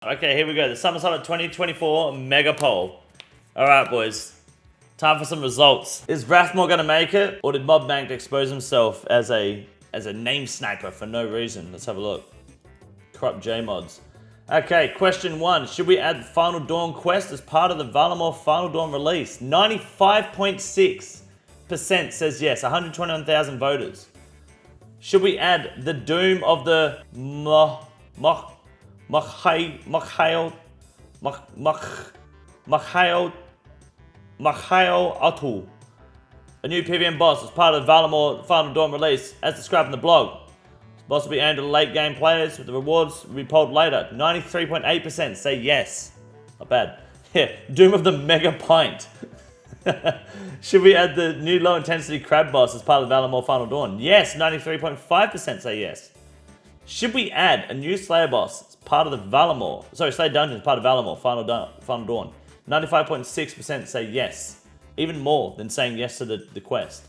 Okay, here we go. The Summer Summit 2024 Mega Poll. Alright, boys. Time for some results. Is Wrathmaw gonna make it? Or did Mob Mank expose himself as a name sniper for no reason? Let's have a look. Corrupt J mods. Okay, question 1. Should we add the Final Dawn quest as part of the Wrathmaw Final Dawn release? 95.6% says yes. 121,000 voters. Should we add the Doom of the Makhail Atul, a new PvM boss as part of the Wrathmaw Final Dawn release, as described in the blog. This boss will be aimed at late game players, with the rewards will be polled later. 93.8% say yes. Not bad. Yeah, Doom of the Mega Pint. Should we add the new low intensity crab boss as part of the Wrathmaw Final Dawn? Yes, 93.5% say yes. Should we add a new Slayer boss as part of the Slayer Dungeon as part of Wrathmaw Final Dawn? 95.6% say yes. Even more than saying yes to the quest.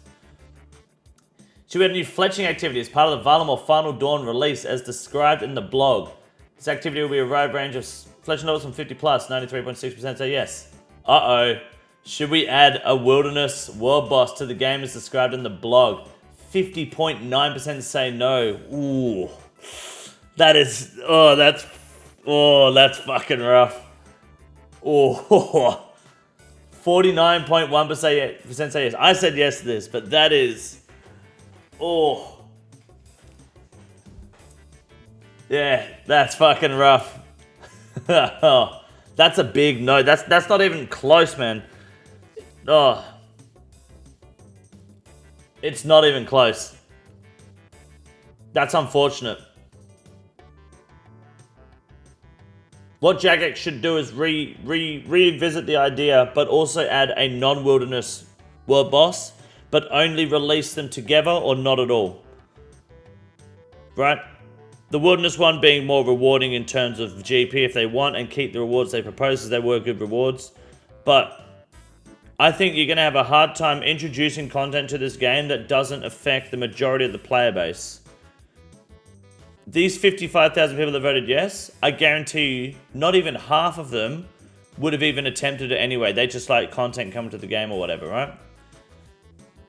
Should we add a new fletching activity as part of the Wrathmaw Final Dawn release as described in the blog? This activity will be a wide range of fletching levels from 50 plus. 93.6% say yes. Uh-oh. Should we add a wilderness world boss to the game as described in the blog? 50.9% say no. Ooh. That's fucking rough. Oh, 49.1% say yes. I said yes to this, but that is, yeah, that's fucking rough. That's a big no. That's not even close, man. Oh, it's not even close. That's unfortunate. What Jagex should do is revisit the idea, but also add a non-wilderness world boss, but only release them together or not at all. Right? The wilderness one being more rewarding in terms of GP if they want, and keep the rewards they propose as they were good rewards. But I think you're going to have a hard time introducing content to this game that doesn't affect the majority of the player base. These 55,000 people that voted yes, I guarantee you, not even half of them would have even attempted it anyway. They just like content coming to the game or whatever, right?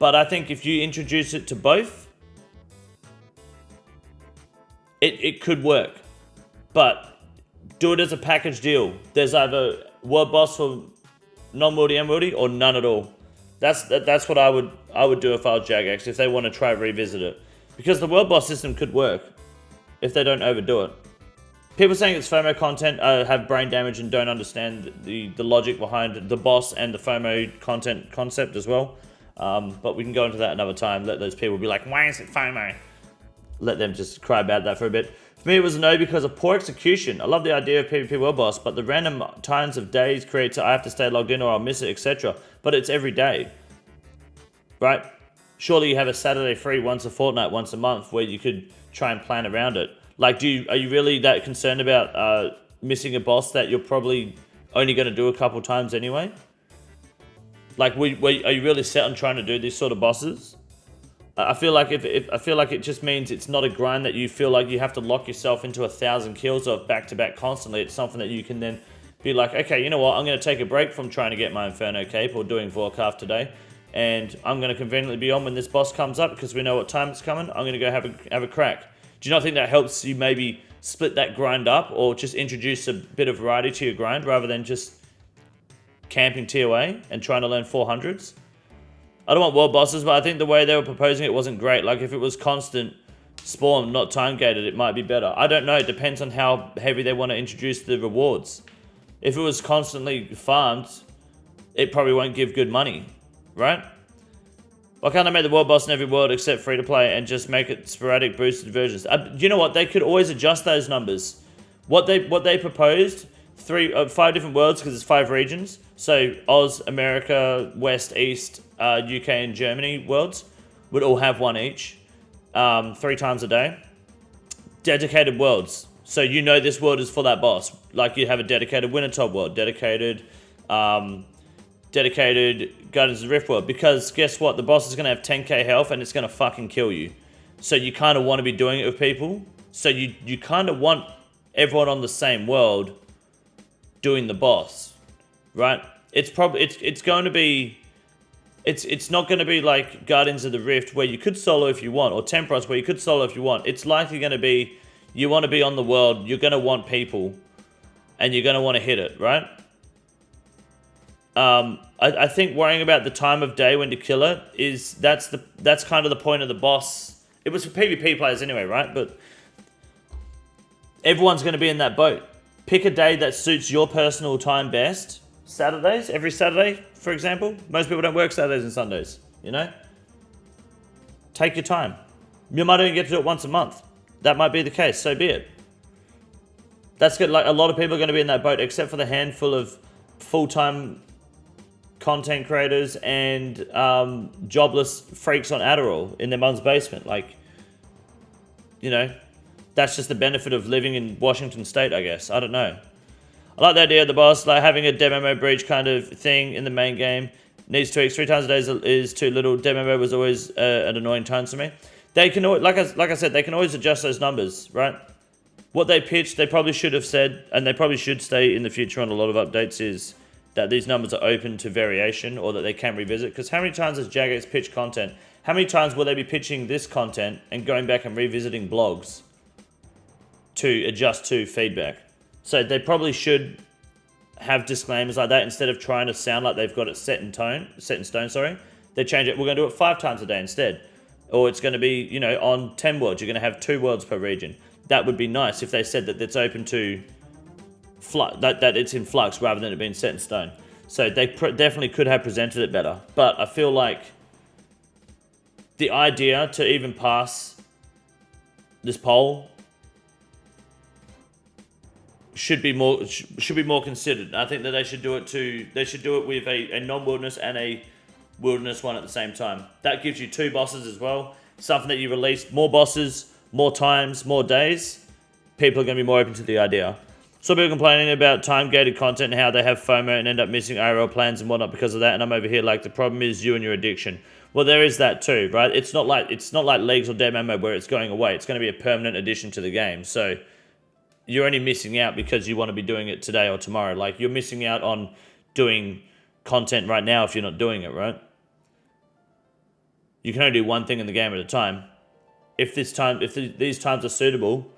But I think if you introduce it to both, it could work. But do it as a package deal. There's either world boss for non-worldy and worldy, or none at all. That's what I would do if I was Jagex, if they want to try revisit it. Because the world boss system could work if they don't overdo it. People saying it's FOMO content have brain damage and don't understand the logic behind the boss and the FOMO content concept as well. But we can go into that another time. Let those people be like, why is it FOMO? Let them just cry about that for a bit. For me, it was a no because of poor execution. I love the idea of PvP world boss, but the random times of days creates I have to stay logged in or I'll miss it, etc. But it's every day, right? Surely you have a Saturday free once a fortnight, once a month, where you could try and plan around it. Like, are you really that concerned about missing a boss that you're probably only going to do a couple times anyway? Like, are you really set on trying to do these sort of bosses? I feel like I feel like it just means it's not a grind that you feel like you have to lock yourself into 1,000 kills of back to back constantly. It's something that you can then be like, okay, you know what? I'm going to take a break from trying to get my Inferno Cape or doing Vorkath today, and I'm going to conveniently be on when this boss comes up because we know what time it's coming. I'm going to go have a crack. Do you not think that helps you maybe split that grind up or just introduce a bit of variety to your grind rather than just camping TOA and trying to learn 400s? I don't want world bosses, but I think the way they were proposing it wasn't great. Like, if it was constant spawn, not time-gated, it might be better. I don't know. It depends on how heavy they want to introduce the rewards. If it was constantly farmed, it probably won't give good money, right? Why can't I make the world boss in every world except free-to-play and just make it sporadic boosted versions? You know what? They could always adjust those numbers. What they proposed, 5 different worlds because it's 5 regions. So Oz, America, West, East, UK and Germany worlds would all have one each, 3 times a day. Dedicated worlds. So you know this world is for that boss. Like, you have a dedicated Wintertop world, dedicated Guardians of the Rift world. Because guess what? The boss is going to have 10k health and it's going to fucking kill you. So you kind of want to be doing it with people. So you kind of want everyone on the same world doing the boss, right? It's going to be, it's not going to be like Guardians of the Rift where you could solo if you want, or Tempros where you could solo if you want. It's likely going to be, you want to be on the world, you're going to want people, and you're going to want to hit it, right? I think worrying about the time of day when to kill it that's kind of the point of the boss. It was for PvP players anyway, right? But everyone's going to be in that boat. Pick a day that suits your personal time best. Saturdays, every Saturday, for example. Most people don't work Saturdays and Sundays, you know? Take your time. You might only get to do it once a month. That might be the case, so be it. That's good. Like, a lot of people are going to be in that boat, except for the handful of full-time content creators and jobless freaks on Adderall in their mum's basement. Like, you know, that's just the benefit of living in Washington State, I guess. I don't know. I like the idea of the boss, like having a demo mode breach kind of thing in the main game. Needs tweaks. 3 times a day is too little. Demo mode was always an annoying time to me. They can, like I said, they can always adjust those numbers, right? What they pitched, they probably should have said, and they probably should stay in the future on a lot of updates, is that these numbers are open to variation, or that they can revisit. Because how many times has Jagex pitched content? How many times will they be pitching this content and going back and revisiting blogs to adjust to feedback? So they probably should have disclaimers like that instead of trying to sound like they've got it set in stone, sorry. They change it. We're going to do it 5 times a day instead. Or it's going to be, you know, on 10 worlds, you're going to have 2 worlds per region. That would be nice if they said that it's open to that it's in flux rather than it being set in stone. So they definitely could have presented it better. But I feel like the idea to even pass this poll should be more considered. I think that they should do it with a non-wilderness and a wilderness one at the same time. That gives you 2 bosses as well. Something that you release, more bosses, more times, more days. People are going to be more open to the idea. So people complaining about time-gated content and how they have FOMO and end up missing IRL plans and whatnot because of that. And I'm over here like, the problem is you and your addiction. Well, there is that too, right? It's not like Leagues or Dead Man Mode where it's going away. It's going to be a permanent addition to the game. So you're only missing out because you want to be doing it today or tomorrow. Like, you're missing out on doing content right now if you're not doing it, right? You can only do one thing in the game at a time. If these times are suitable,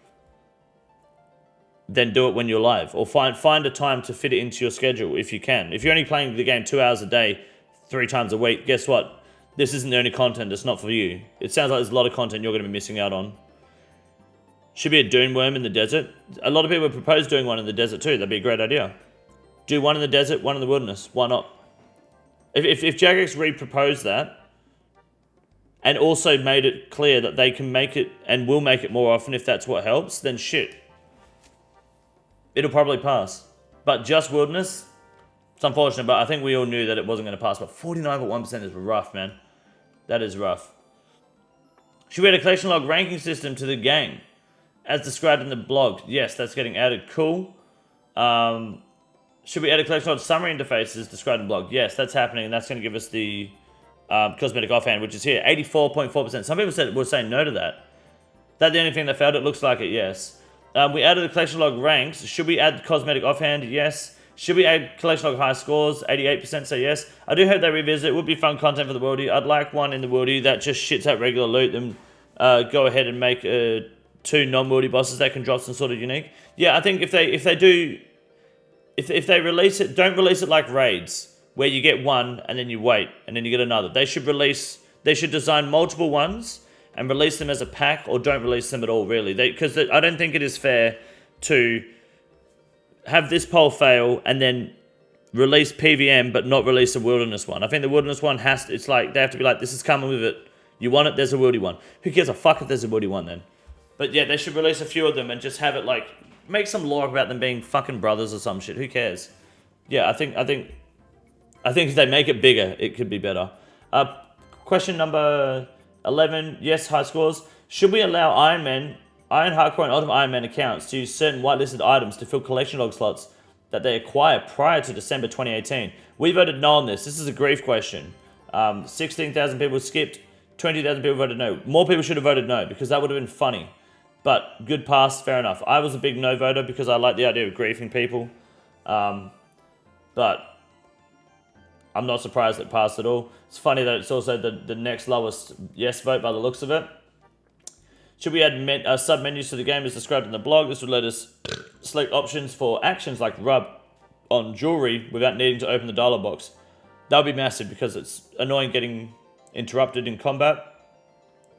then do it when you're live, or find a time to fit it into your schedule if you can. If you're only playing the game 2 hours a day, 3 times a week, guess what? This isn't the only content that's not for you. It sounds like there's a lot of content you're going to be missing out on. Should be a dune worm in the desert. A lot of people propose doing one in the desert too. That'd be a great idea. Do one in the desert, one in the wilderness. Why not? If Jagex re-proposed that, and also made it clear that they can make it and will make it more often if that's what helps, then shit. It'll probably pass. But just wilderness, it's unfortunate, but I think we all knew that it wasn't going to pass. But 49.1% is rough, man. That is rough. Should we add a collection log ranking system to the game? As described in the blog. Yes, that's getting added. Cool. Should we add a collection log summary interfaces described in the blog? Yes, that's happening, and that's going to give us the cosmetic offhand, which is here. 84.4%. Some people were saying no to that. That's the only thing that failed. It looks like it, yes. We added the collection log ranks. Should we add cosmetic offhand? Yes. Should we add collection log high scores? 88% say yes. I do hope they revisit. It would be fun content for the worldie. I'd like one in the worldie that just shits out regular loot. Then go ahead and make 2 non-worldie bosses that can drop some sort of unique. Yeah, I think if they release it, don't release it like raids where you get one and then you wait and then you get another. They should design multiple ones and release them as a pack, or don't release them at all, really. Because I don't think it is fair to have this poll fail and then release PVM but not release a wilderness one. I think the wilderness one it's like, they have to be like, this is coming with it. You want it, there's a wildy one. Who gives a fuck if there's a wildy one then? But yeah, they should release a few of them and just have it like, make some lore about them being fucking brothers or some shit. Who cares? Yeah, I think if they make it bigger, it could be better. Question number 11, yes, high scores. Should we allow Iron Hardcore and Ultimate Iron Man accounts to use certain whitelisted items to fill collection log slots that they acquire prior to December 2018? We voted no on this. This is a grief question. 16,000 people skipped, 20,000 people voted no. More people should have voted no because that would have been funny. But good pass, fair enough. I was a big no voter because I like the idea of griefing people. But I'm not surprised it passed at all. It's funny that it's also the next lowest yes vote by the looks of it. Should we add sub-menus to the game as described in the blog? This would let us select options for actions like rub on jewelry without needing to open the dialog box. That would be massive because it's annoying getting interrupted in combat.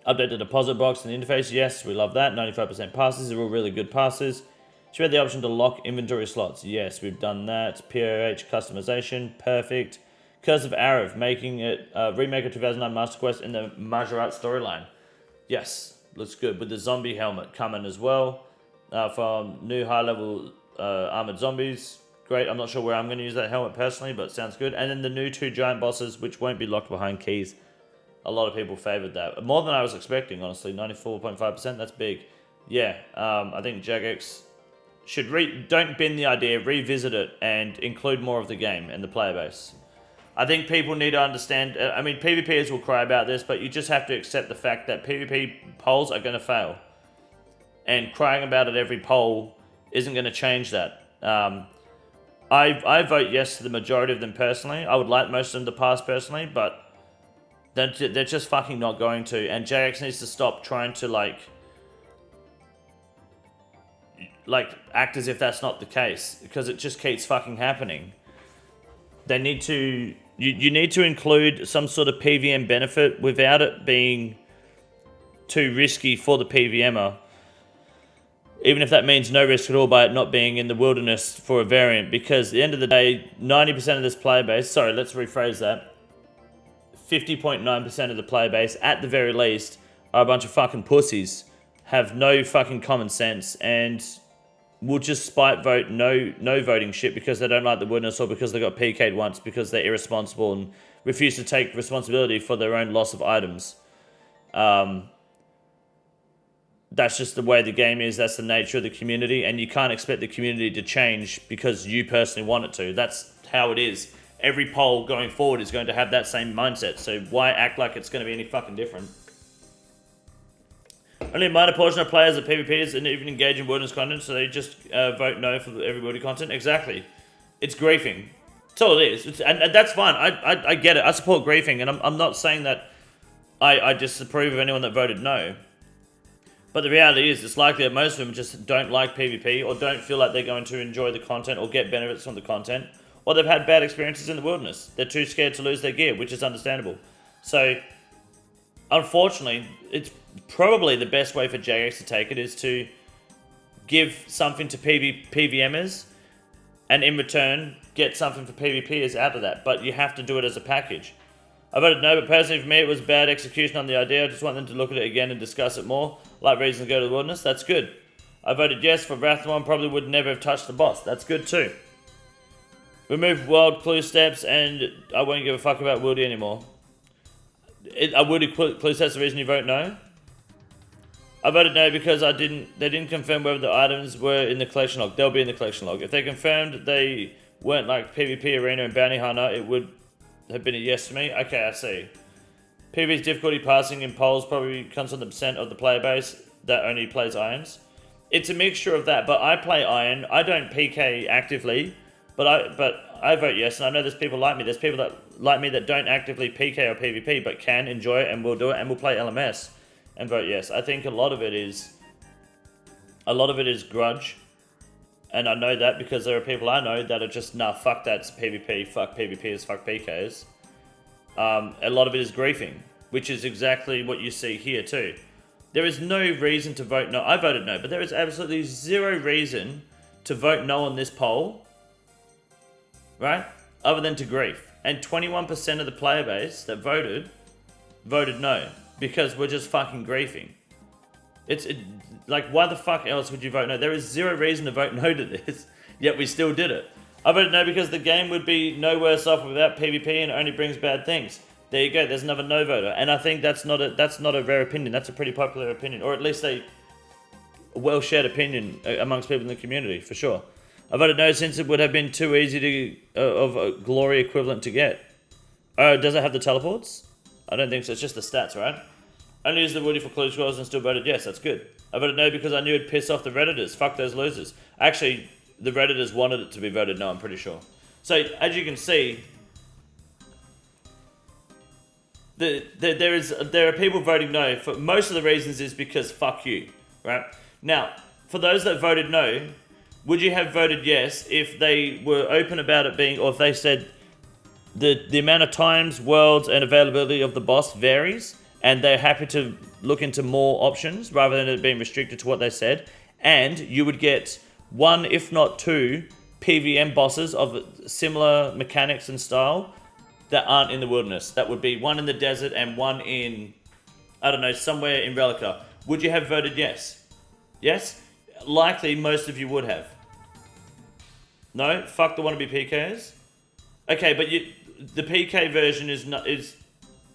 Update the deposit box in the interface. Yes, we love that. 95% passes are all really good passes. Should we have the option to lock inventory slots? Yes, we've done that. POH customization. Perfect. Curse of Arav, making it remake a 2009 Master Quest in the Majorat storyline. Yes. Looks good, with the zombie helmet coming as well from new high-level armored zombies. Great, I'm not sure where I'm going to use that helmet personally, but it sounds good. And then the new 2 giant bosses, which won't be locked behind keys. A lot of people favoured that. More than I was expecting, honestly. 94.5%, that's big. Yeah, I think Jagex should don't bin the idea, revisit it, and include more of the game and the player base. I think people need to understand, I mean, PvPers will cry about this, but you just have to accept the fact that PvP polls are going to fail. And crying about it every poll isn't going to change that. I vote yes to the majority of them personally. I would like most of them to pass personally, but they're just fucking not going to. And Jagex needs to stop trying to, like act as if that's not the case, because it just keeps fucking happening. They need to... You need to include some sort of PVM benefit without it being too risky for the PVMer. Even if that means no risk at all by it not being in the wilderness for a variant. Because at the end of the day, 90% of this player base... Sorry, let's rephrase that. 50.9% of the player base, at the very least, are a bunch of fucking pussies. Have no fucking common sense and... will just spite vote no voting shit because they don't like the wilderness or because they got PK'd once because they're irresponsible and refuse to take responsibility for their own loss of items. That's just the way the game is. That's the nature of the community, and you can't expect the community to change because you personally want it to. That's how it is. Every poll going forward is going to have that same mindset, so why act like it's going to be any fucking different? Only a minor portion of players at PvPs and even engage in wilderness content, so they just vote no for everybody content. Exactly. It's griefing. That's all it is. And that's fine. I get it. I support griefing, and I'm not saying that I disapprove of anyone that voted no. But the reality is, it's likely that most of them just don't like PvP or don't feel like they're going to enjoy the content or get benefits from the content, or they've had bad experiences in the wilderness. They're too scared to lose their gear, which is understandable. So, unfortunately, it's probably the best way for Jagex to take it is to give something to PVMers and in return get something for PvPers out of that. But you have to do it as a package. I voted no, but personally for me it was bad execution on the idea. I just want them to look at it again and discuss it more. Like reasons to go to the wilderness, that's good. I voted yes for Wrathmaw and probably would never have touched the boss. That's good too. Remove world clue steps and I won't give a fuck about Wildy anymore. Are Wildy clue steps the reason you vote no? I voted no because they didn't confirm whether the items were in the collection log. They'll be in the collection log. If they confirmed they weren't like PvP Arena and Bounty Hunter, it would have been a yes to me. Okay, I see. PvP's difficulty passing in polls probably comes from the percent of the player base that only plays irons. It's a mixture of that, but I play iron. I don't PK actively, but I vote yes, and I know there's people like me. There's people that like me that don't actively PK or PvP, but can enjoy it and will do it and will play LMS and vote yes. I think a lot of it is grudge. And I know that because there are people I know that are just, nah, fuck that's PvP, fuck PvPs, fuck PKs. A lot of it is griefing, which is exactly what you see here too. There is no reason to vote no. I voted no, but there is absolutely zero reason to vote no on this poll, right? Other than to grief. And 21% of the player base that voted no because we're just fucking griefing. Like, why the fuck else would you vote no? There is zero reason to vote no to this, yet we still did it. I voted no because the game would be no worse off without PvP and it only brings bad things. There you go, there's another no voter. And I think that's not a rare opinion, that's a pretty popular opinion, or at least a well-shared opinion amongst people in the community, for sure. I voted no since it would have been too easy of a glory equivalent to get. Oh, does it have the teleports? I don't think so, it's just the stats, right? Only used the Woody for clue scrolls and still voted yes, that's good. I voted no because I knew it'd piss off the Redditors. Fuck those losers. Actually, the Redditors wanted it to be voted no, I'm pretty sure. So, as you can see, there are people voting no. For most of the reasons is because fuck you, right? Now, for those that voted no, would you have voted yes if they were open about it being, or if they said the amount of times, worlds, and availability of the boss varies, and they're happy to look into more options rather than it being restricted to what they said, and you would get 1, if not 2, PVM bosses of similar mechanics and style that aren't in the wilderness. That would be 1 in the desert and 1 in, I don't know, somewhere in Relica. Would you have voted yes? Yes? Likely most of you would have. No? Fuck the wannabe PKs? Okay, but the PK version is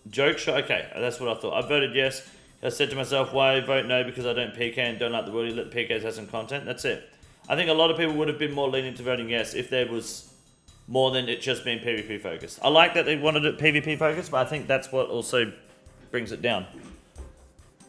joke shot. Okay, that's what I thought. I voted yes. I said to myself, why vote no? Because I don't PK and don't like the world. Let the PKs have some content. That's it. I think a lot of people would have been more lenient to voting yes if there was more than it just being PvP focused. I like that they wanted it PvP focused, but I think that's what also brings it down.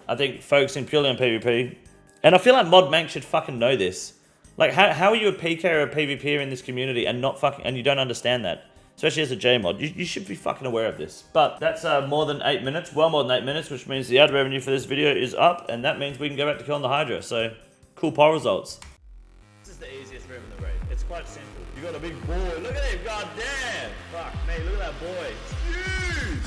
I think focusing purely on PvP, and I feel like Mod Mank should fucking know this. Like, how are you a PK or a PvPer in this community and you don't understand that? Especially as a JMod, you should be fucking aware of this. But that's more than 8 minutes, well more than 8 minutes, which means the ad revenue for this video is up, and that means we can go back to killing the Hydra. So, cool poll results. This is the easiest room in the raid. It's quite simple. You got a big boy. Look at him, goddamn! Fuck me, look at that boy. It's huge!